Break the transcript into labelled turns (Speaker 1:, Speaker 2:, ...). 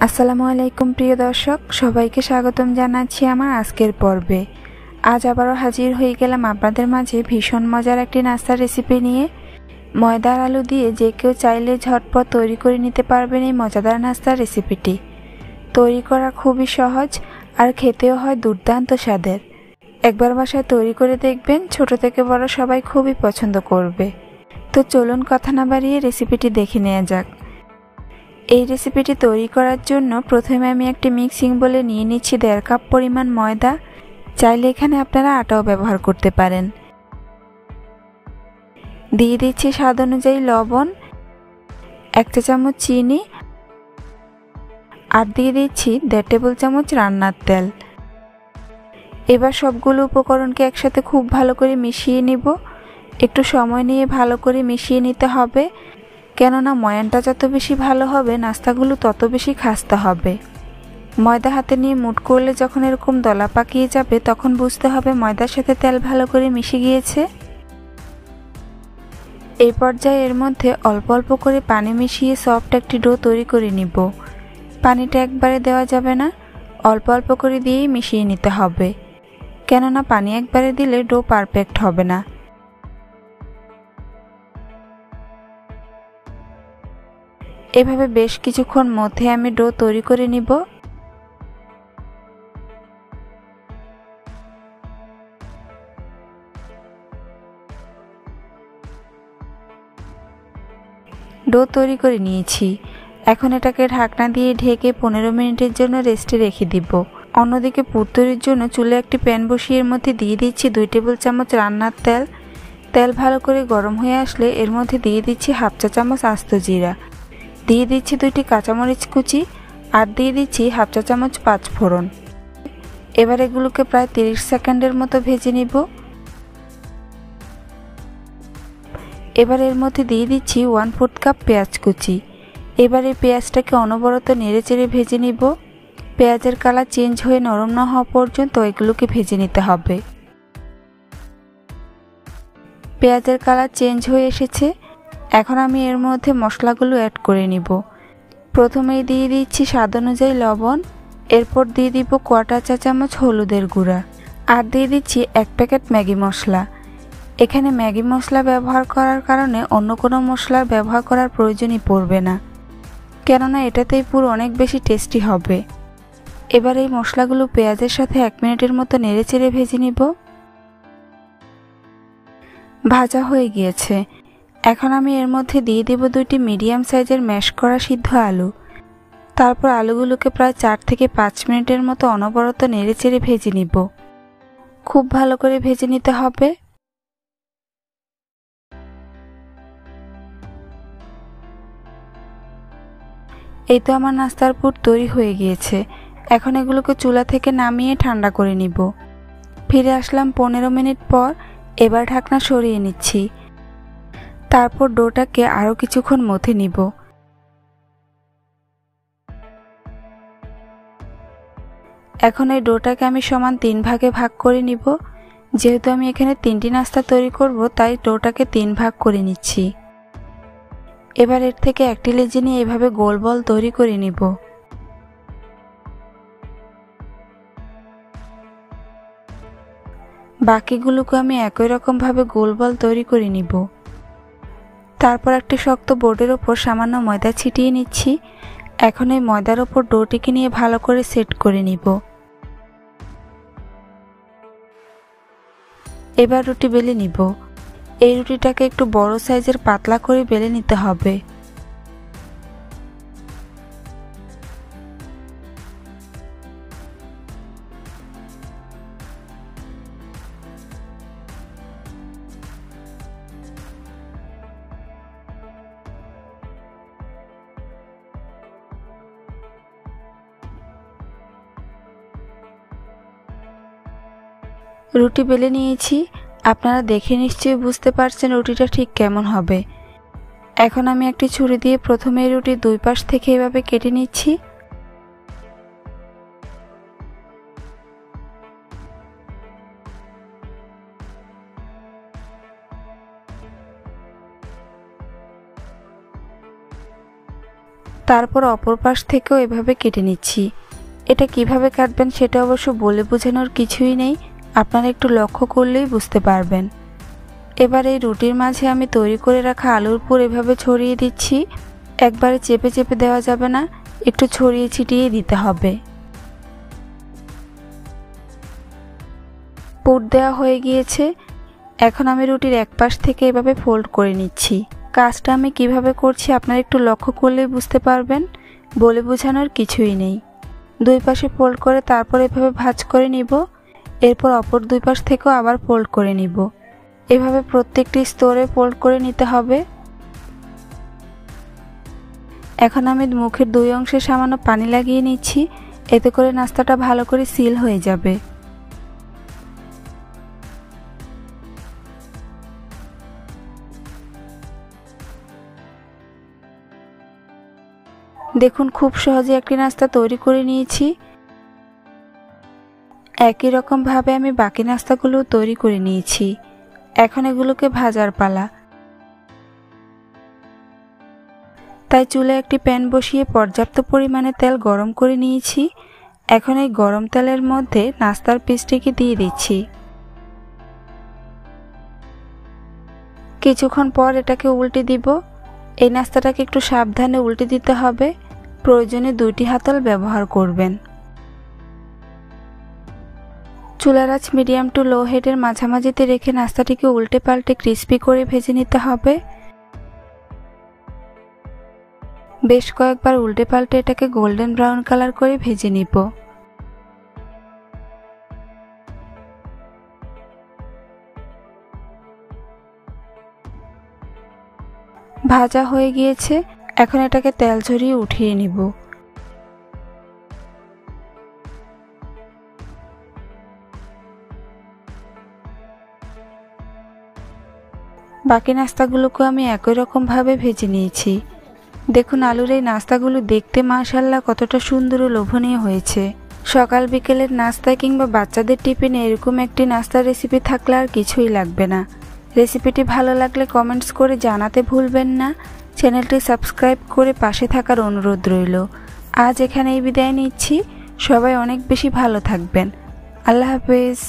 Speaker 1: আসসালামু আলাইকুম প্রিয় দর্শক, সবাইকে স্বাগতম জানাচ্ছি আমার আজকের পর্বে। আজ আবারও হাজির হয়ে গেলাম আপনাদের মাঝে ভীষণ মজার একটি নাস্তার রেসিপি নিয়ে। ময়দা আর আলু দিয়ে যে কেউ চাইলে ঝটপট তৈরি করে নিতে পারবেন এই মজাদার নাস্তার রেসিপিটি। তৈরি করা খুবই সহজ আর খেতেও হয় দুর্দান্ত স্বাদের। একবার বাসায় তৈরি করে দেখবেন, ছোট থেকে বড় সবাই খুবই পছন্দ করবে। তো চলুন কথা না বাড়িয়ে রেসিপিটি দেখে নেওয়া যাক। এই রেসিপিটি তৈরি করার জন্য প্রথমে আমি একটি মিক্সিং বোলে নিয়ে নিচ্ছি 1.5 কাপ পরিমাণ ময়দা। চাইলে এখানে আপনারা আটাও ব্যবহার করতে পারেন। দিয়ে দিচ্ছি স্বাদ অনুযায়ী লবণ, 1 চা চামচ চিনি আর দিয়ে দিচ্ছি 1.5 টেবিল চামচ রান্নার তেল। এবার সবগুলো উপকরণকে একসাথে খুব ভালো করে মিশিয়ে নিব। একটু সময় নিয়ে ভালো করে মিশিয়ে নিতে হবে, কেননা ময়ানটা যত বেশি ভালো হবে নাস্তাগুলো তত বেশি খাস্তা হবে। ময়দা হাতে নিয়ে মুঠ করলে যখন এরকম দলা পাকিয়ে যাবে তখন বুঝতে হবে ময়দার সাথে তেল ভালো করে মিশে গিয়েছে। এই পর্যায়ে এর মধ্যে অল্প অল্প করে পানি মিশিয়ে সফট একটি ডো তৈরি করে নিব। পানিটা একবারে দেওয়া যাবে না, অল্প অল্প করে দিয়েই মিশিয়ে নিতে হবে, কেননা পানি একবারে দিলে ডো পারফেক্ট হবে না। এভাবে বেশ কিছুক্ষণ মধ্যে আমি ডো তৈরি করে নিব। ডো তৈরি করে নিয়েছি। এখন এটাকে ঢাকনা দিয়ে ঢেকে 15 মিনিটের জন্য রেস্টে রেখে দিব। অন্যদিকে পুর তৈরির জন্য চুলে একটি প্যান বসিয়ে এর মধ্যে দিয়ে দিচ্ছি 2 টেবিল চামচ রান্নার তেল। তেল ভালো করে গরম হয়ে আসলে এর মধ্যে দিয়ে দিচ্ছি 1/2 চা চামচ আস্ত জিরা, দিয়ে দিচ্ছি 2টি কাঁচামরিচ কুচি আর দিয়ে দিচ্ছি 1/2 চা চামচ 5 ফোড়ন। এবার এগুলোকে প্রায় 30 সেকেন্ডের মতো ভেজে নিব। এবার এর মধ্যে দিয়ে দিচ্ছি 1/4 কাপ পেঁয়াজ কুচি। এবার এই পেঁয়াজটাকে অনবরত নেড়েচেড়ে ভেজে নিব। পেঁয়াজের কালার চেঞ্জ হয়ে নরম না হওয়া পর্যন্ত এগুলোকে ভেজে নিতে হবে। পেঁয়াজের কালার চেঞ্জ হয়ে এসেছে। এখন আমি এর মধ্যে মশলাগুলো অ্যাড করে নিব। প্রথমেই দিয়ে দিচ্ছি স্বাদ অনুযায়ী লবণ, এরপর দিয়ে দিব 1/4 চা চামচ হলুদের গুঁড়া আর দিয়ে দিচ্ছি 1 প্যাকেট ম্যাগি মশলা। এখানে ম্যাগি মশলা ব্যবহার করার কারণে অন্য কোনো মশলার ব্যবহার করার প্রয়োজনই পড়বে না, কেননা এটাতেই পুরো অনেক বেশি টেস্টি হবে। এবার এই মশলাগুলো পেঁয়াজের সাথে 1 মিনিটের মতো নেড়েচেড়ে ভেজে নিব। ভাজা হয়ে গিয়েছে। এখন আমি এর মধ্যে দিয়ে দেব 2টি মিডিয়াম সাইজের ম্যাশ করা সিদ্ধ আলু। তারপর আলুগুলোকে প্রায় 4 থেকে 5 মিনিটের মতো অনবরত নেড়েচেড়ে ভেজে নিব। খুব ভালো করে ভেজে নিতে হবে। এই তো আমার নাস্তার পুর তৈরি হয়ে গিয়েছে। এখন এগুলোকে চুলা থেকে নামিয়ে ঠান্ডা করে নিব। ফিরে আসলাম 15 মিনিট পর। এবার ঢাকনা সরিয়ে নিচ্ছি। তারপর ডোটাকে আরও কিছুক্ষণ মথে নিব। এখন এই ডোটাকে আমি সমান 3 ভাগে ভাগ করে নিব। যেহেতু আমি এখানে 3টি নাস্তা তৈরি করব, তাই ডোটাকে 3 ভাগ করে নিচ্ছি। এবার এর থেকে একটি লেচি নিয়ে এভাবে গোল বল তৈরি করে নিব। বাকিগুলোকে আমি একই রকম ভাবে গোল বল তৈরি করে নিব। তারপর একটি শক্ত বোর্ডের ওপর সামান্য ময়দা ছিটিয়ে নিচ্ছি। এখন এই ময়দার ওপর ডোটিকে নিয়ে ভালো করে সেট করে নিব। এবার রুটি বেলে নিব। এই রুটিটাকে একটু বড় সাইজের পাতলা করে বেলে নিতে হবে। রুটি বেলে নিয়েছি। আপনারা দেখে নিশ্চয়ই বুঝতে পারছেন রুটিটা ঠিক কেমন হবে। এখন আমি একটি ছুরি দিয়ে প্রথমে রুটির 2 পাশ থেকে এভাবে কেটে নিচ্ছি। তারপর অপর পাশ থেকেও এভাবে কেটে নিচ্ছি। এটা কিভাবে কাটবেন সেটা অবশ্য বলে বোঝানোর কিছুই নেই, আপনারা একটু লক্ষ্য করলেই বুঝতে পারবেন। এবার এই রুটির মাঝে আমি তৈরি করে রাখা আলুর পুর এভাবে ছড়িয়ে দিচ্ছি। একবারে চেপে চেপে দেওয়া যাবে না, একটু ছড়িয়ে ছিটিয়ে দিতে হবে। পুর দেওয়া হয়ে গিয়েছে। এখন আমি রুটির এক পাশ থেকে এভাবে ফোল্ড করে নিচ্ছি। কাজটা আমি কিভাবে করছি আপনারা একটু লক্ষ্য করলেই বুঝতে পারবেন, বলে বোঝানোর কিছুই নেই। দুই পাশে ফোল্ড করে তারপর এভাবে ভাঁজ করে নিব। এরপর অপর দুই পাশ থেকেও আবার ফোল্ড করে নিব। এভাবে প্রত্যেকটি স্তরে ফোল্ড করে নিতে হবে। এখন আমি মুখের দুই অংশে সামান্য পানি লাগিয়ে নিচ্ছি, এতে করে নাস্তাটা ভালো করে সিল হয়ে যাবে। দেখুন খুব সহজে একটি নাস্তা তৈরি করে নিয়েছি। একই রকম ভাবে আমি বাকি নাস্তাগুলো তৈরি করে নিয়েছি। এখন এগুলোকে ভাজার পালা। তাই চুলায় একটি প্যান বসিয়ে পর্যাপ্ত পরিমাণে তেল গরম করে নিয়েছি। এখন এই গরম তেলের মধ্যে নাস্তার পিসটিকে দিয়ে দিচ্ছি। কিছুক্ষণ পর এটাকে উল্টে দিব। এই নাস্তাটাকে একটু সাবধানে উল্টে দিতে হবে, প্রয়োজনে দুইটি হাতল ব্যবহার করবেন। চুলার আঁচ মিডিয়াম টু লো হিটের মাঝামাঝিতে রেখে নাস্তাটিকে উল্টে পাল্টে ক্রিস্পি করে ভেজে নিতে হবে। বেশ কয়েকবার উল্টে পাল্টে এটাকে গোল্ডেন ব্রাউন কালার করে ভেজে নিব। ভাজা হয়ে গিয়েছে, এখন এটাকে তেল ঝরিয়ে উঠিয়ে নিব। বাকি নাস্তাগুলোকেও আমি একই রকম ভাবে ভেজে নিয়েছি। দেখুন আলুর এই নাস্তাগুলো দেখতে মাশাআল্লাহ কতটা সুন্দর ও লোভনীয় হয়েছে। সকাল বিকেলের নাস্তা কিংবা বাচ্চাদের টিফিনে এরকম একটি নাস্তার রেসিপি থাকলে আর কিছুই লাগবে না। রেসিপিটি ভালো লাগলে কমেন্টস করে জানাতে ভুলবেন না। চ্যানেলটি সাবস্ক্রাইব করে পাশে থাকার অনুরোধ রইল। আজ এখানেই বিদায় নিচ্ছি। সবাই অনেক বেশি ভালো থাকবেন। আল্লাহ হাফেজ।